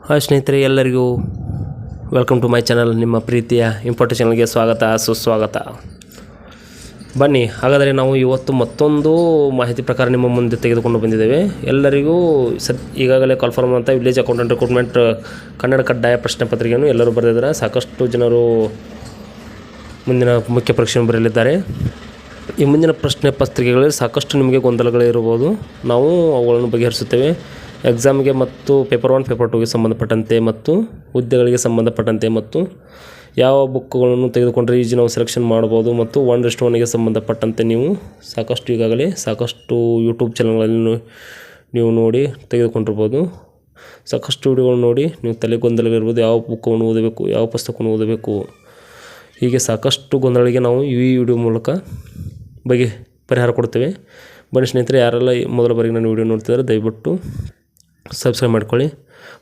Hi ಸ್ನೇಹಿತರೆ, ಎಲ್ಲರಿಗೂ welcome to my channel. ನಿಮ್ಮ ಪ್ರೀತಿಯ ಇಂಪಾರ್ಟೆಂಟ್ ಚಾನಲ್ಗೆ ಸ್ವಾಗತ, ಸುಸ್ವಾಗತ. ಬನ್ನಿ, ಹಾಗಾದರೆ ನಾವು ಇವತ್ತು ಮತ್ತೊಂದು ಮಾಹಿತಿ ಪ್ರಕಾರ ನಿಮ್ಮ ಮುಂದೆ ತೆಗೆದುಕೊಂಡು ಬಂದಿದ್ದೇವೆ. ಎಲ್ಲರಿಗೂ ಈಗಾಗಲೇ ಕಾಲ್ಫಾರ್ಮ್ ಅಂತ ವಿಲೇಜ್ ಅಕೌಂಟೆಂಟ್ ರಿಕ್ರೂಟ್ಮೆಂಟ್ ಕನ್ನಡ ಕಡ್ಡಾಯ ಪ್ರಶ್ನೆ ಪತ್ರಿಕೆಯನ್ನು ಎಲ್ಲರೂ ಬರೆದಿದ್ದಾರೆ. ಸಾಕಷ್ಟು ಜನರು ಮುಂದಿನ ಮುಖ್ಯ ಪರೀಕ್ಷೆಯನ್ನು ಬರೆಯಲಿದ್ದಾರೆ. ಈ ಮುಂದಿನ ಪ್ರಶ್ನೆ ಪತ್ರಿಕೆಗಳಲ್ಲಿ ಸಾಕಷ್ಟು ನಿಮಗೆ ಗೊಂದಲಗಳಿರ್ಬೋದು. ನಾವು ಅವುಗಳನ್ನು ಬಗೆಹರಿಸುತ್ತೇವೆ. ಎಕ್ಸಾಮ್ಗೆ ಮತ್ತು ಪೇಪರ್ 1 ಪೇಪರ್ 2ಗೆ ಸಂಬಂಧಪಟ್ಟಂತೆ ಮತ್ತು ಹುದ್ದೆಗಳಿಗೆ ಸಂಬಂಧಪಟ್ಟಂತೆ ಮತ್ತು ಯಾವ ಬುಕ್ಗಳನ್ನು ತೆಗೆದುಕೊಂಡ್ರೆ ಈಜಿ ನಾವು ಸೆಲೆಕ್ಷನ್ ಮಾಡ್ಬೋದು ಮತ್ತು 1:1ಗೆ ಸಂಬಂಧಪಟ್ಟಂತೆ ನೀವು ಈಗಾಗಲೇ ಸಾಕಷ್ಟು ಯೂಟ್ಯೂಬ್ ಚಾನಲ್ಗಳಲ್ಲಿ ನೀವು ನೋಡಿ ತೆಗೆದುಕೊಂಡಿರ್ಬೋದು. ಸಾಕಷ್ಟು ವಿಡಿಯೋಗಳನ್ನು ನೋಡಿ ನೀವು ತಲೆ ಗೊಂದಲಗಳಿರ್ಬೋದು. ಯಾವ ಬುಕ್ಕನ್ನು ಓದಬೇಕು, ಯಾವ ಪುಸ್ತಕವನ್ನು ಓದಬೇಕು, ಹೀಗೆ ಸಾಕಷ್ಟು ಗೊಂದಲಗಳಿಗೆ ನಾವು ಈ ವಿಡಿಯೋ ಮೂಲಕ ಪರಿಹಾರ ಕೊಡ್ತೇವೆ. ಬನ್ನಿ ಸ್ನೇಹಿತರೆ, ಯಾರೆಲ್ಲ ಮೊದಲ ಬಾರಿಗೆ ನಾನು ವಿಡಿಯೋ ನೋಡ್ತಿದ್ದಾರೆ ದಯವಿಟ್ಟು ಸಬ್ಸ್ಕ್ರೈಬ್ ಮಾಡ್ಕೊಳ್ಳಿ.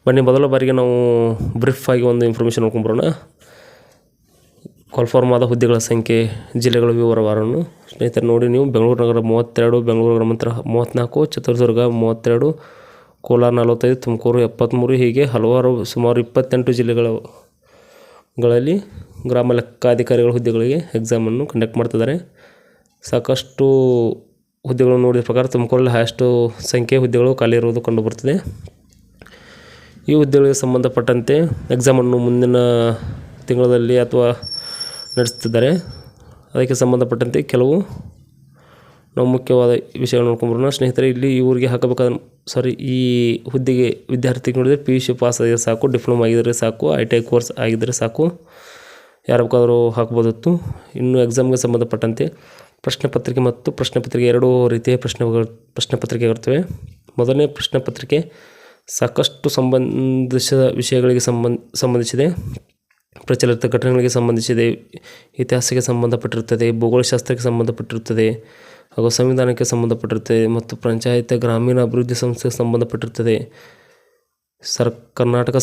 ಬನ್ನಿ, ಮೊದಲ ಬಾರಿಗೆ ನಾವು ಬ್ರೀಫ್ ಆಗಿ ಒಂದು ಇನ್ಫಾರ್ಮೇಷನ್ ನೋಡ್ಕೊಂಬರೋಣ. ಕಾಲ್ಫಾರ್ಮ್ ಆದ ಹುದ್ದೆಗಳ ಸಂಖ್ಯೆ, ಜಿಲ್ಲೆಗಳ ವಿವರವನ್ನು ಸ್ನೇಹಿತರೆ ನೋಡಿ. ನೀವು ಬೆಂಗಳೂರು ನಗರ 32, ಬೆಂಗಳೂರು ಗ್ರಾಮಾಂತರ 34, ಚಿತ್ರದುರ್ಗ 32, ಕೋಲಾರ 45, ತುಮಕೂರು 73, ಹೀಗೆ ಸುಮಾರು 28 ಜಿಲ್ಲೆಗಳಲ್ಲಿ ಗ್ರಾಮ ಲೆಕ್ಕಾಧಿಕಾರಿಗಳ ಹುದ್ದೆಗಳಿಗೆ ಎಕ್ಸಾಮನ್ನು ಕಂಡಕ್ಟ್ ಮಾಡ್ತಿದ್ದಾರೆ. ಸಾಕಷ್ಟು ಹುದ್ದೆಗಳನ್ನು ನೋಡಿದ ಪ್ರಕಾರ ತುಮಕೂರಲ್ಲಿ ಹೈಯೆಸ್ಟ್ ಸಂಖ್ಯೆ ಹುದ್ದೆಗಳು ಖಾಲಿ ಇರುವುದು ಕಂಡುಬರುತ್ತದೆ. ಈ ಹುದ್ದೆಗಳಿಗೆ ಸಂಬಂಧಪಟ್ಟಂತೆ ಎಕ್ಸಾಮನ್ನು ಮುಂದಿನ ತಿಂಗಳಲ್ಲಿ ಅಥವಾ ನಡೆಸ್ತಿದ್ದಾರೆ. ಅದಕ್ಕೆ ಸಂಬಂಧಪಟ್ಟಂತೆ ಕೆಲವು ನಾವು ಮುಖ್ಯವಾದ ವಿಷಯಗಳು ನೋಡ್ಕೊಂಬರೋಣ ಸ್ನೇಹಿತರೆ. ಇಲ್ಲಿ ಊರಿಗೆ ಈ ಹುದ್ದೆಗೆ ವಿದ್ಯಾರ್ಥಿಗೆ ನೋಡಿದರೆ PUC ಪಾಸ್ ಆಗಿದ್ರೆ ಸಾಕು, ಡಿಪ್ಲೊಮಾ ಆಗಿದ್ದರೆ ಸಾಕು, ITI ಕೋರ್ಸ್ ಆಗಿದ್ದರೆ ಸಾಕು, ಯಾರು ಬೇಕಾದರೂ ಹಾಕ್ಬೋದಿತ್ತು. ಇನ್ನು ಎಕ್ಸಾಮ್ಗೆ ಸಂಬಂಧಪಟ್ಟಂತೆ ಪ್ರಶ್ನೆ ಪತ್ರಿಕೆ ಮತ್ತು ಪ್ರಶ್ನೆ ಪತ್ರಿಕೆ ಎರಡೂ ರೀತಿಯ ಪ್ರಶ್ನೆ ಪತ್ರಿಕೆಗಳಿರ್ತವೆ. ಮೊದಲನೇ ಪ್ರಶ್ನೆ ಪತ್ರಿಕೆ ಸಾಕಷ್ಟು ಸಂಬಂಧಿಸಿದ ವಿಷಯಗಳಿಗೆ ಸಂಬಂಧಿಸಿದೆ, ಪ್ರಚಲಿತ ಘಟನೆಗಳಿಗೆ ಸಂಬಂಧಿಸಿದೆ, ಇತಿಹಾಸಕ್ಕೆ ಸಂಬಂಧಪಟ್ಟಿರುತ್ತದೆ, ಭೂಗೋಳಶಾಸ್ತ್ರಕ್ಕೆ ಸಂಬಂಧಪಟ್ಟಿರುತ್ತದೆ ಹಾಗೂ ಸಂವಿಧಾನಕ್ಕೆ ಸಂಬಂಧಪಟ್ಟಿರುತ್ತದೆ ಮತ್ತು ಪಂಚಾಯತ್ ಗ್ರಾಮೀಣ ಅಭಿವೃದ್ಧಿ ಸಂಸ್ಥೆಗೆ ಸಂಬಂಧಪಟ್ಟಿರುತ್ತದೆ. ಕರ್ನಾಟಕ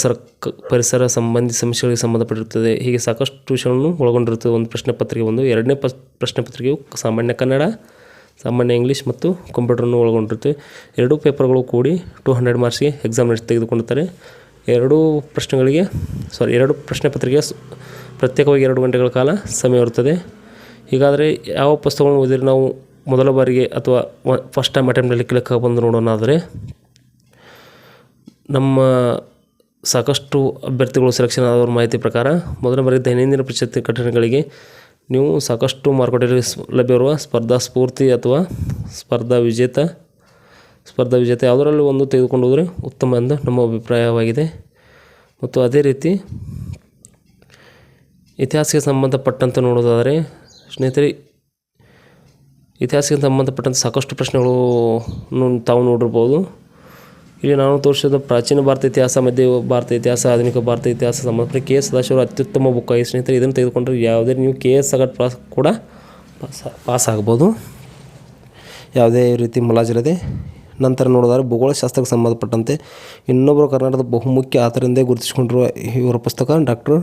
ಪರಿಸರ ಸಂಬಂಧಿ ಸಮಸ್ಯೆಗಳಿಗೆ ಸಂಬಂಧಪಟ್ಟಿರುತ್ತದೆ. ಹೀಗೆ ಸಾಕಷ್ಟು ವಿಷಯಗಳನ್ನು ಒಳಗೊಂಡಿರುತ್ತದೆ ಒಂದು ಪ್ರಶ್ನೆ ಪತ್ರಿಕೆ. ಎರಡನೇ ಪ್ರಶ್ನೆ ಪತ್ರಿಕೆಯು ಸಾಮಾನ್ಯ ಕನ್ನಡ, ಸಾಮಾನ್ಯ ಇಂಗ್ಲೀಷ್ ಮತ್ತು ಕಂಪ್ಯೂಟರನ್ನು ಒಳಗೊಂಡಿರುತ್ತೆ. ಎರಡೂ ಪೇಪರ್ಗಳು ಕೂಡಿ 200 ಮಾರ್ಕ್ಸ್ಗೆ ಎಕ್ಸಾಮ್ ತೆಗೆದುಕೊಂಡಿರ್ತಾರೆ. ಎರಡು ಪ್ರಶ್ನೆ ಪತ್ರಿಕೆ ಪ್ರತ್ಯೇಕವಾಗಿ 2 ಗಂಟೆಗಳ ಕಾಲ ಸಮಯ ಇರುತ್ತದೆ. ಹೀಗಾದರೆ ಯಾವ ಪುಸ್ತಕವನ್ನು ಓದಿದರೆ ನಾವು ಮೊದಲ ಬಾರಿಗೆ ಅಥವಾ ಫಸ್ಟ್ ಟೈಮ್ ಅಟೆಂಪ್ಟಲ್ಲಿ ಕ್ಲಿಕ್ ಬಂದು ನೋಡೋಣಾದರೆ, ನಮ್ಮ ಸಾಕಷ್ಟು ಅಭ್ಯರ್ಥಿಗಳು ಸೆಲೆಕ್ಷನ್ ಆದವ್ರ ಮಾಹಿತಿ ಪ್ರಕಾರ ಮೊದಲ ಬಾರಿ ದೈನಂದಿನ ಪ್ರಚಲಿತ ಘಟನೆಗಳಿಗೆ ನೀವು ಸಾಕಷ್ಟು ಮಾರುಕಟ್ಟೆಯಲ್ಲಿ ಲಭ್ಯವಿರುವ ಸ್ಪರ್ಧಾ ಸ್ಫೂರ್ತಿ ಅಥವಾ ಸ್ಪರ್ಧಾ ವಿಜೇತ ಯಾವುದರಲ್ಲಿ ಒಂದು ತೆಗೆದುಕೊಂಡು ಹೋದರೆ ಉತ್ತಮ ಎಂದು ನಮ್ಮ ಅಭಿಪ್ರಾಯವಾಗಿದೆ. ಮತ್ತು ಅದೇ ರೀತಿ ಇತಿಹಾಸಕ್ಕೆ ಸಂಬಂಧಪಟ್ಟಂತೆ ನೋಡೋದಾದರೆ ಸ್ನೇಹಿತರೆ, ಇತಿಹಾಸಕ್ಕೆ ಸಂಬಂಧಪಟ್ಟಂತೆ ಸಾಕಷ್ಟು ಪ್ರಶ್ನೆಗಳು ತಾವು ನೋಡಿರ್ಬೋದು. ಇಲ್ಲಿ ನಾನು ತೋರಿಸಿದ ಪ್ರಾಚೀನ ಭಾರತ ಇತಿಹಾಸ, ಮಧ್ಯ ಭಾರತ ಇತಿಹಾಸ, ಆಧುನಿಕ ಭಾರತ ಇತಿಹಾಸ ಸಂಬಂಧಪಟ್ಟ KS ಸದಾಶಿವರ ಅತ್ಯುತ್ತಮ ಬುಕ್ ಆಗಿ ಸ್ನೇಹಿತರೆ. ಇದನ್ನು ತೆಗೆದುಕೊಂಡ್ರೆ ಯಾವುದೇ ನೀವು KS ಕೂಡ ಪಾಸ್ ಆಗ್ಬೋದು, ಯಾವುದೇ ರೀತಿ ಮುಲಾಜಿಲ್ಲದೆ. ನಂತರ ನೋಡೋದಾದ್ರೆ ಭೂಗೋಳಶಾಸ್ತ್ರಕ್ಕೆ ಸಂಬಂಧಪಟ್ಟಂತೆ ಇನ್ನೊಬ್ಬರು ಕರ್ನಾಟಕದ ಬಹುಮುಖ್ಯ ಆತರಿಂದ ಗುರುತಿಸಿಕೊಂಡಿರುವ ಇವರ ಪುಸ್ತಕ ಡಾಕ್ಟರ್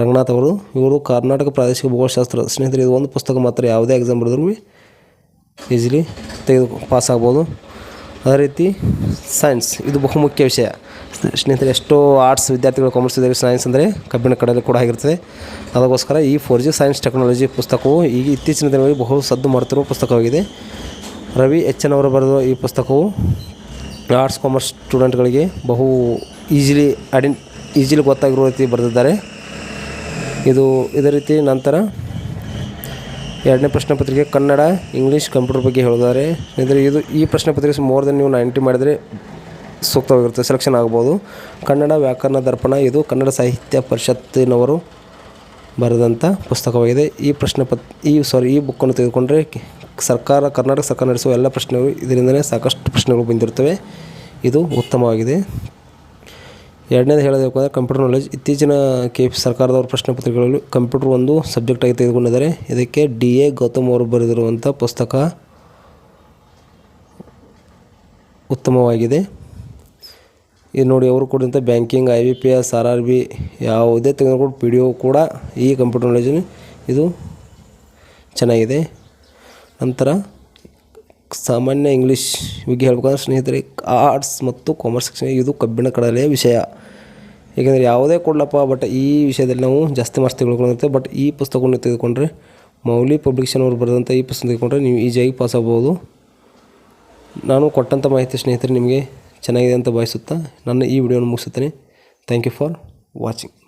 ರಂಗನಾಥ್ ಅವರು. ಇವರು ಕರ್ನಾಟಕ ಪ್ರಾದೇಶಿಕ ಭೂಗೋಳಶಾಸ್ತ್ರ ಸ್ನೇಹಿತರೆ. ಇದು ಒಂದು ಪುಸ್ತಕ ಮಾತ್ರ, ಯಾವುದೇ ಎಕ್ಸಾಮ್ ಬರೆದ್ರೂ ಈಸಿಲಿ ಪಾಸ್ ಆಗ್ಬೋದು. ಅದೇ ರೀತಿ ಸೈನ್ಸ್, ಇದು ಬಹುಮುಖ್ಯ ವಿಷಯ ಸ್ನೇಹಿತರೆ. ಎಷ್ಟೋ ಆರ್ಟ್ಸ್ ವಿದ್ಯಾರ್ಥಿಗಳು, ಕಾಮರ್ಸ್ ವಿದ್ಯಾರ್ಥಿಗಳು ಸೈನ್ಸ್ ಅಂದರೆ ಕಬ್ಬಿಣ ಕಡಲೆ ಕೂಡ ಆಗಿರ್ತದೆ. ಅದಕ್ಕೋಸ್ಕರ ಈ 4G ಸೈನ್ಸ್ ಟೆಕ್ನಾಲಜಿ ಪುಸ್ತಕವು ಈಗ ಇತ್ತೀಚಿನ ದಿನಗಳಲ್ಲಿ ಬಹು ಸದ್ದು ಮಾಡುತ್ತಿರುವ ಪುಸ್ತಕವಾಗಿದೆ. ರವಿ HN ಅವರು ಬರೆದ ಈ ಪುಸ್ತಕವು ಆರ್ಟ್ಸ್ ಕಾಮರ್ಸ್ ಸ್ಟೂಡೆಂಟ್ಗಳಿಗೆ ಬಹು ಈಜಿಲಿ ಗೊತ್ತಾಗಿರೋ ರೀತಿ ಬರೆದಿದ್ದಾರೆ. ಇದೇ ರೀತಿ ನಂತರ ಎರಡನೇ ಪ್ರಶ್ನೆ ಪತ್ರಿಕೆ ಕನ್ನಡ, ಇಂಗ್ಲೀಷ್, ಕಂಪ್ಯೂಟರ್ ಬಗ್ಗೆ ಹೇಳಿದ್ದಾರೆ ಸ್ನೇಹಿತರೆ. ಈ ಪ್ರಶ್ನೆ ಪತ್ರಿಕೆ ಮೋರ್ ದೆನ್ ನೀವು 90 ಮಾಡಿದರೆ ಸೂಕ್ತವಾಗಿರುತ್ತೆ, ಸೆಲೆಕ್ಷನ್ ಆಗ್ಬೋದು. ಕನ್ನಡ ವ್ಯಾಕರಣ ದರ್ಪಣ, ಇದು ಕನ್ನಡ ಸಾಹಿತ್ಯ ಪರಿಷತ್ತಿನವರು ಬರೆದಂಥ ಪುಸ್ತಕವಾಗಿದೆ. ಈ ಬುಕ್ಕನ್ನು ತೆಗೆದುಕೊಂಡ್ರೆ ಕರ್ನಾಟಕ ಸರ್ಕಾರ ನಡೆಸುವ ಎಲ್ಲ ಪ್ರಶ್ನೆಗಳು, ಇದರಿಂದಲೇ ಸಾಕಷ್ಟು ಪ್ರಶ್ನೆಗಳು ಬಂದಿರುತ್ತವೆ. ಇದು ಉತ್ತಮವಾಗಿದೆ. ಎರಡನೇದು ಹೇಳಬೇಕು ಅಂದರೆ ಕಂಪ್ಯೂಟರ್ ನಾಲೆಜ್. ಇತ್ತೀಚಿನ ಸರ್ಕಾರದವ್ರ ಪ್ರಶ್ನೆ ಪತ್ರಿಕೆಗಳಲ್ಲಿ ಕಂಪ್ಯೂಟರ್ ಒಂದು ಸಬ್ಜೆಕ್ಟಾಗಿ ತೆಗೆದುಕೊಂಡಿದ್ದಾರೆ. ಇದಕ್ಕೆ DA ಗೌತಮ್ ಅವರು ಬರೆದಿರುವಂಥ ಪುಸ್ತಕ ಉತ್ತಮವಾಗಿದೆ. ಇದು ನೋಡಿ, ಅವರು ಕೊಡಿದಂಥ ಬ್ಯಾಂಕಿಂಗ್, IBPS, RRB ಯಾವುದೇ ತೆಗೆದುಕೊಂಡು PDO ಕೂಡ ಈ ಕಂಪ್ಯೂಟರ್ ನಾಲೆಜ್ ಇದು ಚೆನ್ನಾಗಿದೆ. ನಂತರ ಸಾಮಾನ್ಯ ಇಂಗ್ಲೀಷ್ ಬಗ್ಗೆ ಹೇಳ್ಬೇಕಂದ್ರೆ ಸ್ನೇಹಿತರೆ, ಆರ್ಟ್ಸ್ ಮತ್ತು ಕಾಮರ್ಸ್ ಸೆಕ್ಷನ್ ಇದು ಕಬ್ಬಿಣ ಕಡಲೆಯ ವಿಷಯ. ಏಕೆಂದರೆ ಯಾವುದೇ ಕೊಡಲಪ್ಪ, ಬಟ್ ಈ ವಿಷಯದಲ್ಲಿ ನಾವು ಜಾಸ್ತಿ ಮಾರ್ಕ್ಸ್ ತೆಗೆದುಕೊಂಡಿರುತ್ತೆ. ಬಟ್ ಈ ಪುಸ್ತಕವನ್ನು ತೆಗೆದುಕೊಂಡ್ರೆ, ಮೌಲಿ ಪಬ್ಲಿಕೇಶನ್ ಅವರು ಬರೆದಂಥ ಈ ಪುಸ್ತಕ ತೆಗೆದುಕೊಂಡ್ರೆ ನೀವು ಈಸಿಯಾಗಿ ಪಾಸ್ ಆಗ್ಬೋದು. ನಾನು ಕೊಟ್ಟಂಥ ಮಾಹಿತಿ ಸ್ನೇಹಿತರೆ ನಿಮಗೆ ಚೆನ್ನಾಗಿದೆ ಅಂತ ಭಾವಿಸುತ್ತಾ ನನ್ನ ಈ ವಿಡಿಯೋನ ಮುಗಿಸುತ್ತೇನೆ. Thank you for watching.